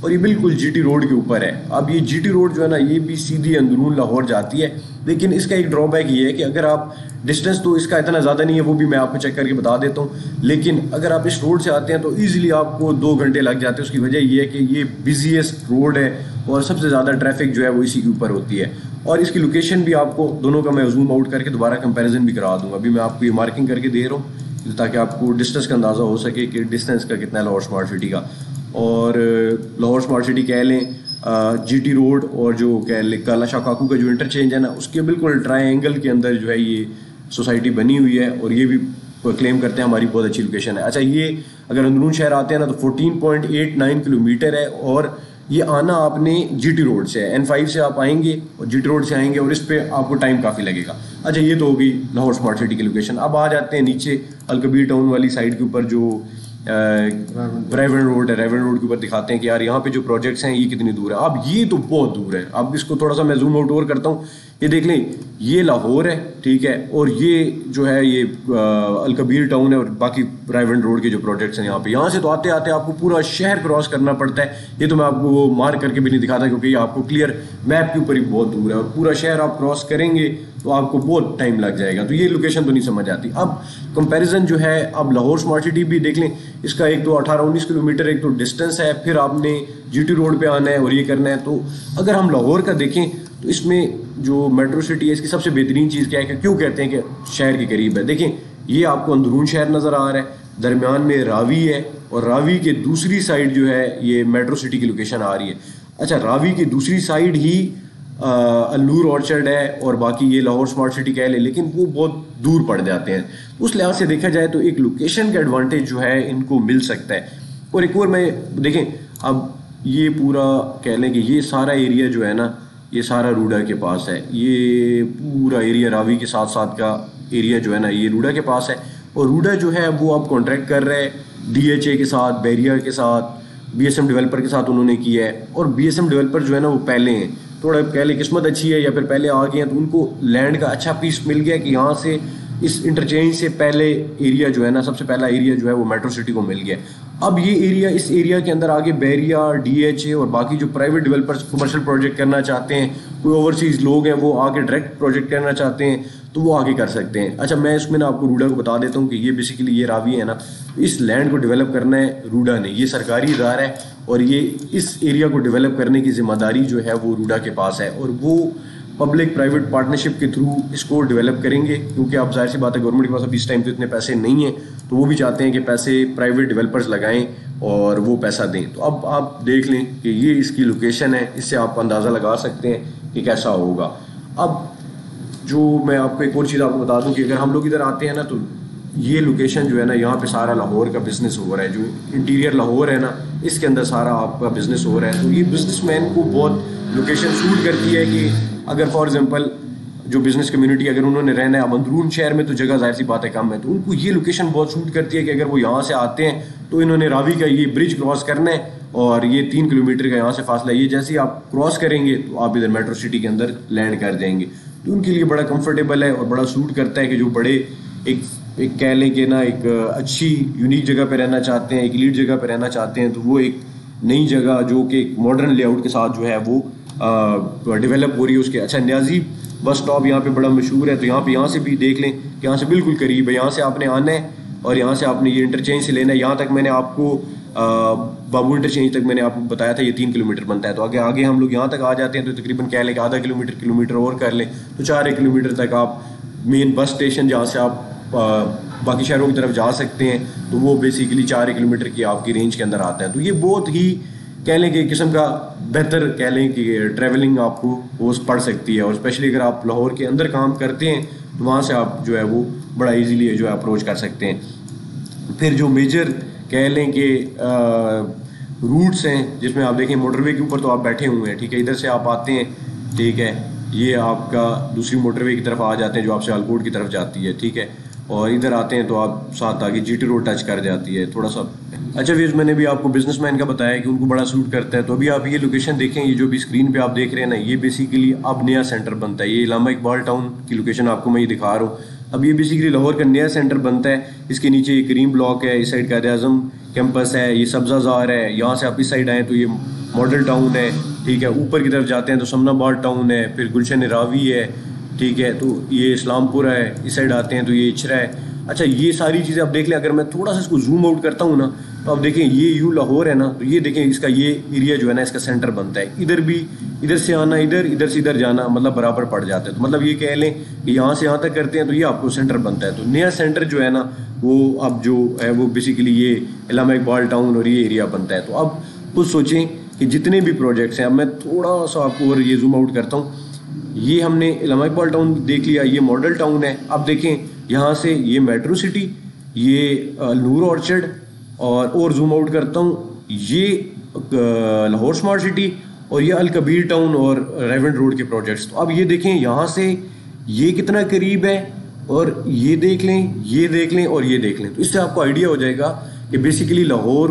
اور یہ بالکل جی ٹی روڈ کے اوپر ہے. اب یہ جی ٹی روڈ جو ہے نا یہ بھی سیدھی اندرون لاہور جاتی ہے, لیکن اس کا ایک ڈرا بیک یہ ہے کہ اگر آپ ڈسٹینس تو اس کا اتنا زیادہ نہیں ہے, وہ بھی میں آپ کو چیک کر کے بتا دیتا ہوں, لیکن اگر آپ اس روڈ سے آتے ہیں تو ایزیلی آپ کو 2 گھنٹے لگ جاتے ہیں. اس کی وجہ یہ ہے کہ یہ بزیسٹ روڈ ہے اور سب سے زیادہ ٹریفک جو ہے وہ اسی کے اوپر ہوتی ہے. اور اس کی لوکیشن بھی آپ کو دونوں کا میں زوم آؤٹ کر کے دوبارہ کمپیریزن بھی کرا دوں گا. ابھی میں آپ کو یہ مارکنگ کر کے دے رہا ہوں تاکہ آپ کو ڈسٹینس کا اندازہ ہو سکے کہ ڈسٹینس کا کتنا ہے لاہور اسمارٹ سٹی کا. اور لاہور اسمارٹ سٹی کہہ لیں جی ٹی روڈ اور جو کہہ لیں کالا شاہ کاکو کا جو انٹرچینج ہے نا, اس کے بالکل ٹرائی اینگل کے اندر جو ہے یہ سوسائٹی بنی ہوئی ہے, اور یہ بھی کلیم کرتے ہیں ہماری بہت اچھی لوکیشن ہے. اچھا, یہ اگر اندرون شہر آتے ہیں نا تو 14.89 کلومیٹر ہے, اور یہ آنا آپ نے جی ٹی روڈ سے ہے. N5 سے آپ آئیں گے اور جی ٹی روڈ سے آئیں گے, اور اس پہ آپ کو ٹائم کافی لگے گا. اچھا, یہ تو ہوگی لاہور اسمارٹ سٹی کی لوکیشن. اب آ جاتے ہیں نیچے الکبیر ٹاؤن والی سائڈ کے اوپر جو ریون روڈ ہے. ریون روڈ کے اوپر دکھاتے ہیں کہ یار یہاں پہ جو پروجیکٹس ہیں یہ کتنی دور ہے. اب یہ تو بہت دور ہے. اب اس کو تھوڑا سا میں زوم آؤٹ اور کرتا ہوں. یہ دیکھ لیں, یہ لاہور ہے, ٹھیک ہے, اور یہ جو ہے یہ الکبیر ٹاؤن ہے, اور باقی ریون روڈ کے جو پروجیکٹس ہیں یہاں سے تو آتے آتے آپ کو پورا شہر کراس کرنا پڑتا ہے. یہ تو میں آپ کو وہ مارک کر کے بھی نہیں دکھاتا کیونکہ یہ آپ کو کلیئر میپ کے اوپر ہی بہت دور ہے, اور پورا شہر آپ کراس کریں گے تو آپ کو بہت ٹائم لگ جائے گا. تو یہ لوکیشن تو نہیں سمجھ آتی. اب کمپیریزن جو ہے, اب لاہور اسمارٹ سٹی بھی دیکھ لیں, اس کا ایک تو 18-19 کلومیٹر ایک تو ڈسٹینس ہے, پھر آپ نے جی ٹی روڈ پہ آنا ہے اور یہ کرنا ہے. تو اگر ہم لاہور کا دیکھیں تو اس میں جو میٹرو سٹی ہے اس کی سب سے بہترین چیز کیا ہے کہ کیوں کہتے ہیں کہ شہر کے قریب ہے. دیکھیں, یہ آپ کو اندرون شہر نظر آ رہا ہے, درمیان میں راوی ہے, اور راوی کے دوسری سائڈ جو ہے یہ میٹرو سٹی کی لوکیشن آ رہی ہے. اچھا, راوی کی دوسری سائڈ ہی النور آرچرڈ ہے, اور باقی یہ لاہور اسمارٹ سٹی کہہ لیں, لیکن وہ بہت دور پڑ جاتے ہیں. اس لحاظ سے دیکھا جائے تو ایک لوکیشن کا ایڈوانٹیج جو ہے ان کو مل سکتا ہے. اور ایک اور میں دیکھیں, اب یہ پورا کہہ لیں کہ یہ سارا ایریا جو ہے نا یہ سارا روڈا کے پاس ہے. یہ پورا ایریا راوی کے ساتھ ساتھ کا ایریا جو ہے نا یہ روڈا کے پاس ہے, اور روڈا جو ہے وہ اب کانٹریکٹ کر رہے ہیں ڈی ایچ اے کے ساتھ, بیریا کے ساتھ, بی ایس ایم ڈیولپر کے ساتھ انہوں نے کیا ہے. اور بی ایس ایم ڈیولپر جو ہے نا وہ پہلے ہیں, تھوڑا کہہ لیں قسمت اچھی ہے یا پھر پہلے آ گئے ہیں, تو ان کو لینڈ کا اچھا پیس مل گیا کہ یہاں سے اس انٹرچینج سے پہلے ایریا جو ہے نا سب سے پہلا ایریا جو ہے وہ میٹرو سٹی کو مل گیا. اب یہ ایریا, اس ایریا کے اندر آگے بیریا, ڈی ایچ اے اور باقی جو پرائیویٹ ڈیولپرز کمرشل پروجیکٹ کرنا چاہتے ہیں, کوئی اوورسیز لوگ ہیں وہ آگے ڈائریکٹ پروجیکٹ کرنا چاہتے ہیں تو وہ آگے کر سکتے ہیں. اچھا, میں اس میں نا آپ کو روڈا کو بتا دیتا ہوں کہ یہ بیسیکلی یہ راوی ہے نا, اس لینڈ کو ڈیولپ کرنا ہے روڈا نے. یہ سرکاری ادارہ ہے اور یہ اس ایریا کو ڈیولپ کرنے کی ذمہ داری جو ہے وہ روڈا کے پاس ہے, اور وہ پبلک پرائیویٹ پارٹنرشپ کے تھرو اس کو ڈیولپ کریں گے. کیونکہ آپ ظاہر سی بات ہے گورنمنٹ کے پاس ابھی اس ٹائم تو اتنے پیسے نہیں ہیں, تو وہ بھی چاہتے ہیں کہ پیسے پرائیویٹ ڈیولپرز لگائیں اور وہ پیسہ دیں. تو اب آپ دیکھ لیں کہ یہ اس کی لوکیشن ہے, اس سے آپ اندازہ لگا سکتے ہیں کہ کیسا ہوگا. اب جو میں آپ کو ایک اور چیز آپ کو بتا دوں کہ اگر ہم لوگ ادھر آتے ہیں نا تو یہ لوکیشن جو ہے نا یہاں پہ سارا لاہور کا بزنس ہو رہا ہے, جو انٹیریئر لاہور ہے نا اس کے اندر سارا آپ کا بزنس ہو رہا ہے. تو یہ بزنس مین کو بہت لوکیشن سوٹ کرتی ہے کہ اگر فار ایگزامپل جو بزنس کمیونٹی اگر انہوں نے رہنا ہے, اب اندرون شہر میں تو جگہ ظاہر سی بات ہے کم ہے, تو ان کو یہ لوکیشن بہت سوٹ کرتی ہے کہ اگر وہ یہاں سے آتے ہیں تو انہوں نے راوی کا یہ برج کراس کرنا ہے, اور یہ 3 کلومیٹر کا یہاں سے فاصلہ ہے. یہ جیسے ہی آپ کراس کریں گے تو آپ ادھر میٹرو سٹی کے اندر لینڈ کر جائیں گے. تو ان کے لیے بڑا کمفرٹیبل ہے اور بڑا سوٹ کرتا ہے کہ جو بڑے ایک کہہ لیں کہ نا ایک اچھی یونیک جگہ پہ رہنا چاہتے ہیں, ایک لیڈ جگہ پہ رہنا چاہتے ہیں, تو وہ ایک نئی جگہ جو کہ ایک ماڈرن لے آؤٹ کے ساتھ جو ہے وہ ڈیولپ ہو رہی ہے اس کے. اچھا, نیازی بس اسٹاپ یہاں پہ بڑا مشہور ہے, تو یہاں سے بھی دیکھ لیں کہ یہاں سے بالکل قریب ہے. یہاں سے آپ نے آنا ہے اور یہاں سے آپ نے یہ انٹرچینج سے لینا ہے. یہاں تک میں نے آپ کو بابو انٹرچینج تک میں نے آپ کو بتایا تھا یہ 3 کلومیٹر بنتا ہے. تو آگے ہم لوگ یہاں تک آ جاتے ہیں تو تقریباً کہہ لیں کہ آدھا کلومیٹر اور کر لیں تو 4 کلومیٹر تک آپ مین بس اسٹیشن جہاں سے آپ باقی شہروں کی طرف جا سکتے ہیں, تو وہ بیسیکلی 4 کلومیٹر کی آپ کی رینج کے اندر آتا ہے. تو یہ بہت ہی کہہ لیں کہ ایک قسم کا بہتر کہہ لیں کہ ٹریولنگ آپ کو وہ پڑ سکتی ہے, اور اسپیشلی اگر آپ لاہور کے اندر کام کرتے ہیں تو وہاں سے آپ جو ہے وہ بڑا ایزیلی جو ہے اپروچ کر سکتے ہیں. پھر جو میجر کہہ لیں کہ روٹس ہیں جس میں آپ دیکھیں موٹر وے کے اوپر تو آپ بیٹھے ہوئے ہیں, ٹھیک ہے, ادھر سے آپ آتے ہیں, ٹھیک ہے, یہ آپ کا دوسری موٹر وے کی طرف آ جاتے ہیں جو آپ سے سیالکوٹ کی طرف جاتی ہے, ٹھیک ہے, اور ادھر آتے ہیں تو آپ ساتھ آگے جی ٹی روڈ ٹچ کر جاتی ہے تھوڑا سا. اچھا ویز میں نے بھی آپ کو بزنس مین کا بتایا کہ ان کو بڑا سوٹ کرتا ہے. تو ابھی آپ یہ لوکیشن دیکھیں, یہ جو بھی اسکرین پہ آپ دیکھ رہے ہیں نا یہ بیسیکلی اب نیا سینٹر بنتا ہے. یہ علامہ اقبال ٹاؤن کی لوکیشن آپ کو میں یہ دکھا رہا ہوں. اب یہ بیسیکلی لاہور کا نیا سینٹر بنتا ہے. اس کے نیچے یہ کریم بلاک ہے, اس سائڈ قائد اعظم کیمپس ہے, یہ سبزہ زار ہے. یہاں سے آپ اس سائڈ آئیں تو یہ ماڈل ٹاؤن ہے, ٹھیک ہے. اوپر کی طرف جاتے ہیں تو سمنا باد ٹاؤن ہے, پھر گلشن راوی ہے, ٹھیک ہے. تو یہ اسلام پورہ ہے, اس سائڈ آتے ہیں تو یہ اچھرا ہے. اچھا یہ ساری چیزیں آپ دیکھ لیں. اگر میں تھوڑا سا اس کو زوم آؤٹ کرتا ہوں نا تو آپ دیکھیں یہ یوں لاہور ہے نا, تو یہ دیکھیں اس کا یہ ایریا جو ہے نا اس کا سینٹر بنتا ہے. ادھر بھی ادھر سے آنا ادھر سے ادھر جانا مطلب برابر پڑ جاتا ہے. تو مطلب یہ کہہ لیں کہ یہاں سے یہاں تک کرتے ہیں تو یہ آپ کو سینٹر بنتا ہے. تو نیا سینٹر جو ہے نا وہ اب جو ہے وہ بیسیکلی یہ علامہ اقبال ٹاؤن اور یہ ایریا بنتا ہے. تو اب خود سوچیں کہ جتنے بھی پروجیکٹس ہیں, اب میں تھوڑا سا آپ کو اور یہ زوم آؤٹ کرتا ہوں. یہ ہم نے علامہ اقبال ٹاؤن دیکھ لیا, یہ ماڈل ٹاؤن ہے. اب دیکھیں یہاں سے یہ میٹرو سٹی, یہ نور آرچرڈ, اور زوم آؤٹ کرتا ہوں یہ لاہور اسمارٹ سٹی, اور یہ الکبیر ٹاؤن اور ریونڈ روڈ کے پروجیکٹس. تو اب یہ دیکھیں یہاں سے یہ کتنا قریب ہے, اور یہ دیکھ لیں, یہ دیکھ لیں, اور یہ دیکھ لیں. تو اس سے آپ کو آئیڈیا ہو جائے گا کہ بیسیکلی لاہور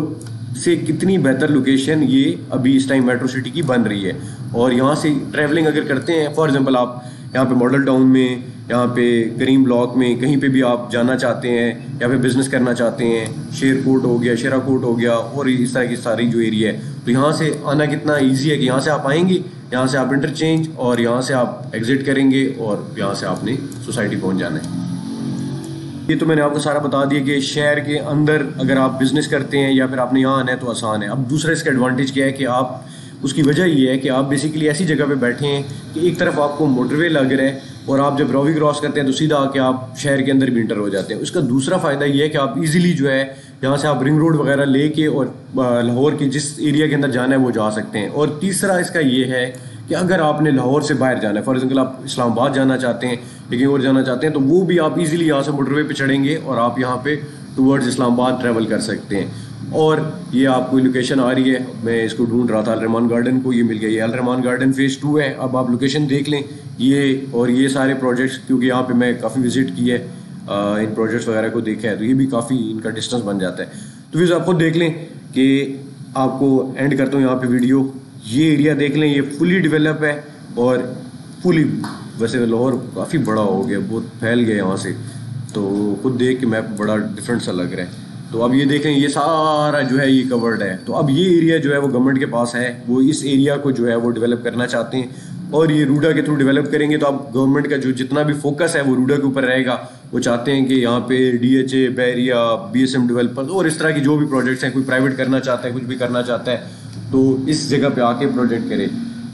سے کتنی بہتر لوکیشن یہ ابھی اس ٹائم میٹرو سٹی کی بن رہی ہے. اور یہاں سے ٹریولنگ اگر کرتے ہیں, فار ایگزامپل آپ یہاں پہ ماڈل ٹاؤن میں, یہاں پہ کریم بلاک میں, کہیں پہ بھی آپ جانا چاہتے ہیں یا پھر بزنس کرنا چاہتے ہیں, شیر کوٹ ہو گیا, شیرا کوٹ ہو گیا, اور اس طرح کی ساری جو ایریا ہے, تو یہاں سے آنا کتنا ایزی ہے کہ یہاں سے آپ آئیں گے, یہاں سے آپ انٹرچینج, اور یہاں سے آپ ایگزٹ کریں گے, اور یہاں سے آپ نے سوسائٹی پہنچ جانا ہے. یہ تو میں نے آپ کو سارا بتا دیا کہ شہر کے اندر اگر آپ بزنس کرتے ہیں یا پھر آپ نے یہاں آنا ہے تو آسان ہے. اب دوسرا اس کا ایڈوانٹیج کیا ہے کہ آپ, اس کی وجہ یہ ہے کہ آپ بیسیکلی ایسی جگہ پہ بیٹھے ہیں کہ ایک طرف آپ کو موٹر وے لگ رہا ہے, اور آپ جب راوی کراس کرتے ہیں تو سیدھا آ کے آپ شہر کے اندر بھی انٹر ہو جاتے ہیں. اس کا دوسرا فائدہ یہ ہے کہ آپ ایزیلی جو ہے یہاں سے آپ رنگ روڈ وغیرہ لے کے اور لاہور کے جس ایریا کے اندر جانا ہے وہ جا سکتے ہیں. اور تیسرا اس کا یہ ہے کہ اگر آپ نے لاہور سے باہر جانا ہے, فار ایگزامپل آپ اسلام آباد جانا چاہتے ہیں یا کہیں اور جانا چاہتے ہیں, تو وہ بھی آپ ایزیلی یہاں سے موٹر وے پہ چڑھیں گے اور آپ یہاں پہ ٹورڈز اسلام آباد ٹریول کر سکتے ہیں. اور یہ آپ کو لوکیشن آ رہی ہے, میں اس کو ڈھونڈ رہا تھا الرحمان گارڈن کو, یہ مل گیا. یہ الرحمان گارڈن فیز 2 ہے. اب آپ لوکیشن دیکھ لیں یہ, اور یہ سارے پروجیکٹس, کیونکہ یہاں پہ میں کافی وزٹ کی ہے, ان پروجیکٹس وغیرہ کو دیکھا ہے, تو یہ بھی کافی ان کا ڈسٹینس بن جاتا ہے. تو پھر آپ خود دیکھ لیں کہ آپ کو اینڈ کرتا ہوں یہاں پہ ویڈیو. یہ ایریا دیکھ لیں, یہ فلی ڈیولپ ہے, اور فلی, ویسے لاہور کافی بڑا ہو گیا, بہت پھیل گیا یہاں سے, تو خود دیکھ کے میپ بڑا ڈفرینٹ سا لگ رہا ہے. تو اب یہ دیکھیں یہ سارا جو ہے یہ کورڈ ہے. تو اب یہ ایریا جو ہے وہ گورنمنٹ کے پاس ہے, وہ اس ایریا کو جو ہے وہ ڈیولپ کرنا چاہتے ہیں, اور یہ روڈا کے تھرو ڈیولپ کریں گے. تو اب گورنمنٹ کا جو جتنا بھی فوکس ہے وہ روڈا کے اوپر رہے گا. وہ چاہتے ہیں کہ یہاں پہ DHA, بحریہ, BSM ڈیولپر اور اس طرح کی جو بھی پروجیکٹس ہیں, کوئی پرائیویٹ کرنا چاہتا ہے, کچھ بھی کرنا چاہتا ہے, تو اس جگہ پہ آ کے پروجیکٹ کرے.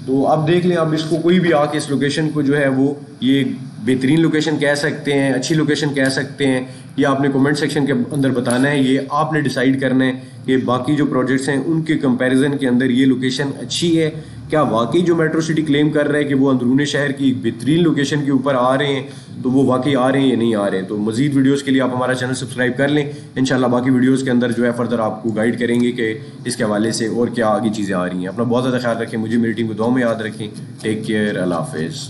تو اب دیکھ لیں, اب اس کو کوئی بھی آ کے اس لوکیشن کو جو ہے وہ یہ بہترین لوکیشن کہہ سکتے ہیں, اچھی لوکیشن کہہ سکتے ہیں. یہ آپ نے کمنٹ سیکشن کے اندر بتانا ہے, یہ آپ نے ڈیسائیڈ کرنا ہے کہ باقی جو پروجیکٹس ہیں ان کے کمپیریزن کے اندر یہ لوکیشن اچھی ہے. کیا واقعی جو میٹرو سٹی کلیم کر رہے ہیں کہ وہ اندرون شہر کی بہترین لوکیشن کے اوپر آ رہے ہیں, تو وہ واقعی آ رہے ہیں یا نہیں آ رہے ہیں. تو مزید ویڈیوز کے لیے آپ ہمارا چینل سبسکرائب کر لیں. انشاءاللہ باقی ویڈیوز کے اندر جو ہے فردر آپ کو گائیڈ کریں گے کہ اس کے حوالے سے اور کیا آگے چیزیں آ رہی ہیں. اپنا بہت زیادہ خیال رکھیں, مجھے میری ٹیم کو دعاؤں میں یاد رکھیں. ٹیک کیئر, اللہ حافظ.